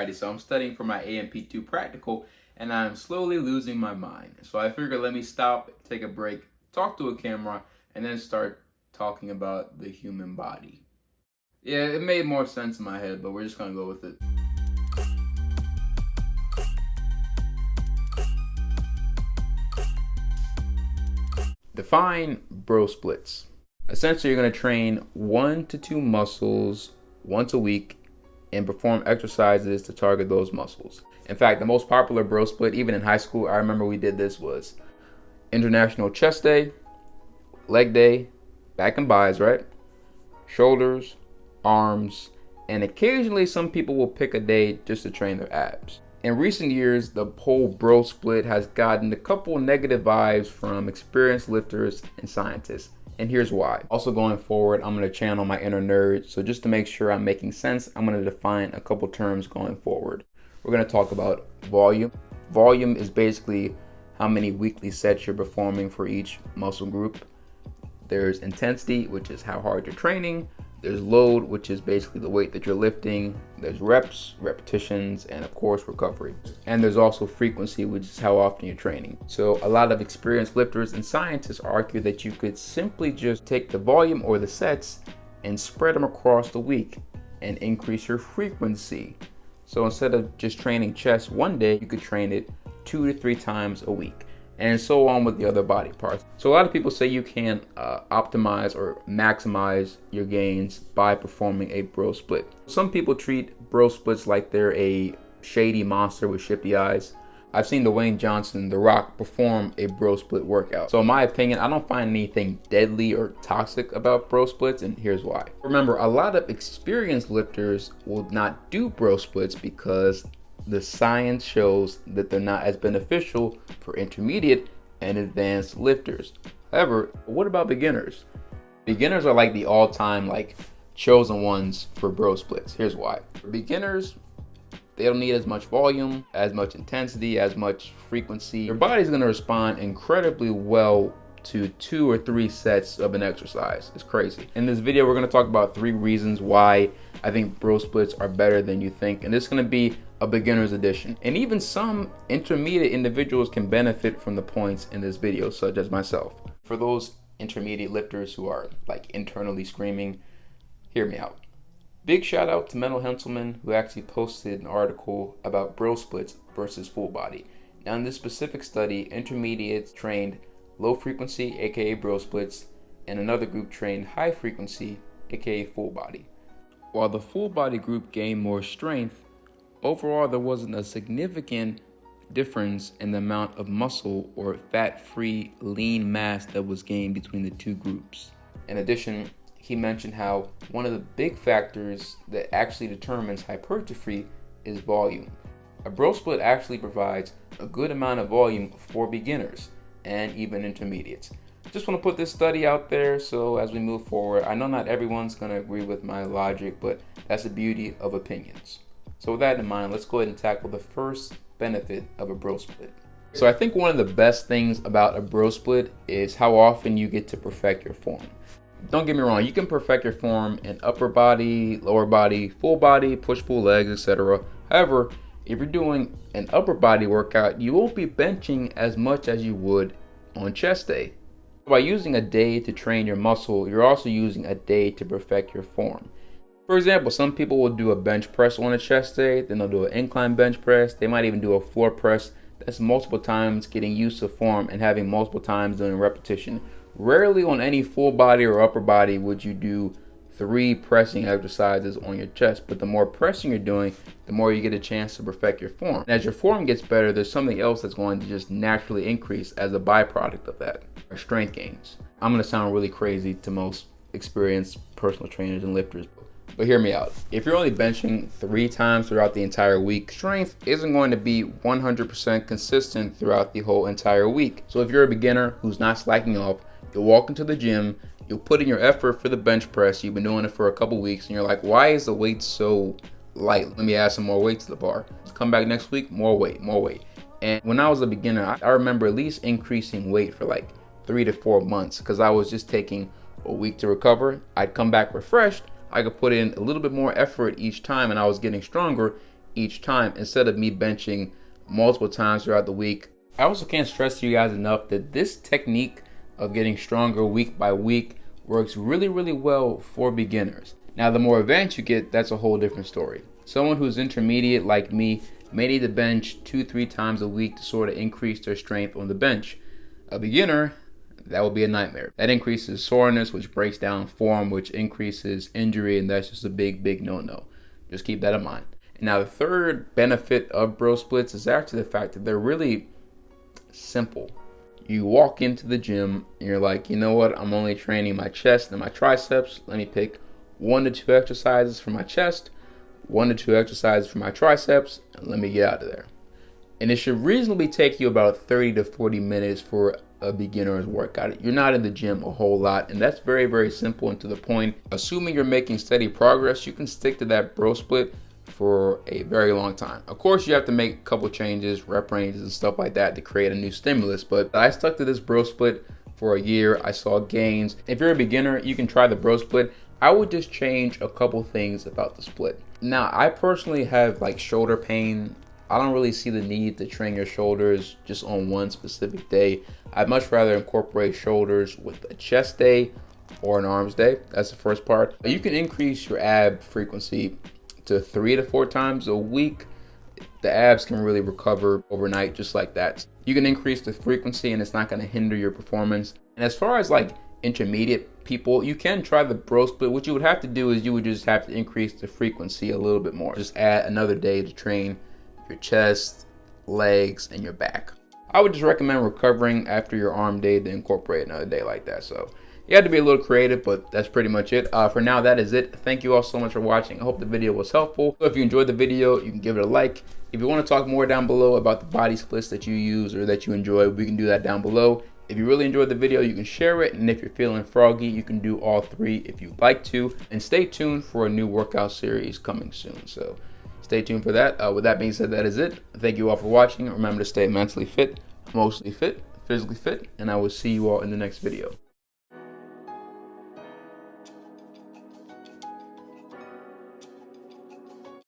Alrighty, so I'm studying for my AMP2 practical and I'm slowly losing my mind. So I figured let me stop, take a break, talk to a camera, and then start talking about the human body. Yeah, it made more sense in my head, but we're just gonna go with it. Define bro splits. Essentially, you're gonna train 1 to 2 muscles once a week and perform exercises to target those muscles. In fact, the most popular bro split, even in high school, I remember we did this, was International Chest Day, Leg Day, back and buys, right? Shoulders, arms, and occasionally some people will pick a day just to train their abs. In recent years, the whole bro split has gotten a couple negative vibes from experienced lifters and scientists. And here's why. Also going forward, I'm going to channel my inner nerd. So just to make sure I'm making sense, I'm going to define a couple terms going forward. We're going to talk about volume. Volume is basically how many weekly sets you're performing for each muscle group. There's intensity, which is how hard you're training. There's load, which is basically the weight that you're lifting. There's reps, repetitions, and of course recovery. And there's also frequency, which is how often you're training. So a lot of experienced lifters and scientists argue that you could simply just take the volume or the sets and spread them across the week and increase your frequency. So instead of just training chest one day, you could train it 2 to 3 times a week, and so on with the other body parts. So a lot of people say you can optimize or maximize your gains by performing a bro split. Some people treat bro splits like they're a shady monster with shifty eyes. I've seen Dwayne Johnson, The Rock, perform a bro split workout. So in my opinion, I don't find anything deadly or toxic about bro splits, and here's why. Remember, a lot of experienced lifters will not do bro splits because the science shows that they're not as beneficial for intermediate and advanced lifters. However, what about beginners? Beginners are like the all-time chosen ones for bro splits. Here's why. For beginners, they don't need as much volume, as much intensity, as much frequency. Your body's gonna respond incredibly well to 2 or 3 sets of an exercise. It's crazy. In this video, we're gonna talk about 3 reasons why I think bro splits are better than you think. And this is gonna be a beginner's edition. And even some intermediate individuals can benefit from the points in this video, such as myself. For those intermediate lifters who are internally screaming, hear me out. Big shout out to Menno Henselman, who actually posted an article about bro splits versus full body. Now in this specific study, intermediates trained low frequency, aka bro splits, and another group trained high frequency, aka full body. While the full body group gained more strength, overall there wasn't a significant difference in the amount of muscle or fat-free lean mass that was gained between the two groups. In addition, he mentioned how one of the big factors that actually determines hypertrophy is volume. A bro split actually provides a good amount of volume for beginners and even intermediates. Just want to put this study out there so as we move forward, I know not everyone's going to agree with my logic, but that's the beauty of opinions. So with that in mind, let's go ahead and tackle the first benefit of a bro split. So I think one of the best things about a bro split is how often you get to perfect your form. Don't get me wrong, you can perfect your form in upper body, lower body, full body, push-pull legs, etc. However, if you're doing an upper body workout, you won't be benching as much as you would on chest day. By using a day to train your muscle, you're also using a day to perfect your form. For example, some people will do a bench press on a chest day, then they'll do an incline bench press, they might even do a floor press. That's multiple times getting used to form and having multiple times doing repetition. Rarely on any full body or upper body would you do 3 pressing exercises on your chest, but the more pressing you're doing, the more you get a chance to perfect your form. And as your form gets better, there's something else that's going to just naturally increase as a byproduct of that, strength gains. I'm going to sound really crazy to most experienced personal trainers and lifters, but hear me out. If you're only benching 3 times throughout the entire week, strength isn't going to be 100% consistent throughout the whole entire week. So if you're a beginner who's not slacking off, you'll walk into the gym, you'll put in your effort for the bench press, you've been doing it for a couple weeks, and you're like, why is the weight so light? Let me add some more weight to the bar. Come back next week, more weight, more weight. And when I was a beginner, I remember at least increasing weight for 3 to 4 months because I was just taking a week to recover. I'd come back refreshed, I could put in a little bit more effort each time and I was getting stronger, each time instead of me benching multiple times throughout the week. I also can't stress to you guys enough that this technique of getting stronger week by week works really, really well for beginners. Now, the more advanced you get, that's a whole different story. Someone who's intermediate like me may need to bench 2-3 times a week to sort of increase their strength on the bench. A beginner, that would be a nightmare. That increases soreness, which breaks down form, which increases injury, and that's just a big, big no-no. Just keep that in mind. And now the third benefit of bro splits is actually the fact that they're really simple. You walk into the gym and you're like, you know what, I'm only training my chest and my triceps. Let me pick 1 to 2 exercises for my chest, 1 to 2 exercises for my triceps, and let me get out of there. And it should reasonably take you about 30 to 40 minutes for a beginner's workout. You're not in the gym a whole lot, and that's very, very simple and to the point. Assuming you're making steady progress, you can stick to that bro split for a very long time. Of course, you have to make a couple changes, rep ranges and stuff like that to create a new stimulus, but I stuck to this bro split for a year. I saw gains. If you're a beginner, you can try the bro split. I would just change a couple things about the split. Now, I personally have like shoulder pain. I don't really see the need to train your shoulders just on one specific day. I'd much rather incorporate shoulders with a chest day or an arms day. That's the first part. You can increase your ab frequency to 3 to 4 times a week. The abs can really recover overnight just like that. You can increase the frequency and it's not going to hinder your performance. And as far as like intermediate people, you can try the bro split. What you would have to do is you would just have to increase the frequency a little bit more. Just add another day to train your chest, legs, and your back. I would just recommend recovering after your arm day to incorporate another day like that. So you have to be a little creative, but that's pretty much it. For now, that is it. Thank you all so much for watching. I hope the video was helpful. So if you enjoyed the video, you can give it a like. If you want to talk more down below about the body splits that you use or that you enjoy, we can do that down below. If you really enjoyed the video, you can share it. And if you're feeling froggy, you can do all 3 if you'd like to. And stay tuned for a new workout series coming soon. So stay tuned for that. With that being said, that is it. Thank you all for watching. Remember to stay mentally fit, emotionally fit, physically fit, and I will see you all in the next video.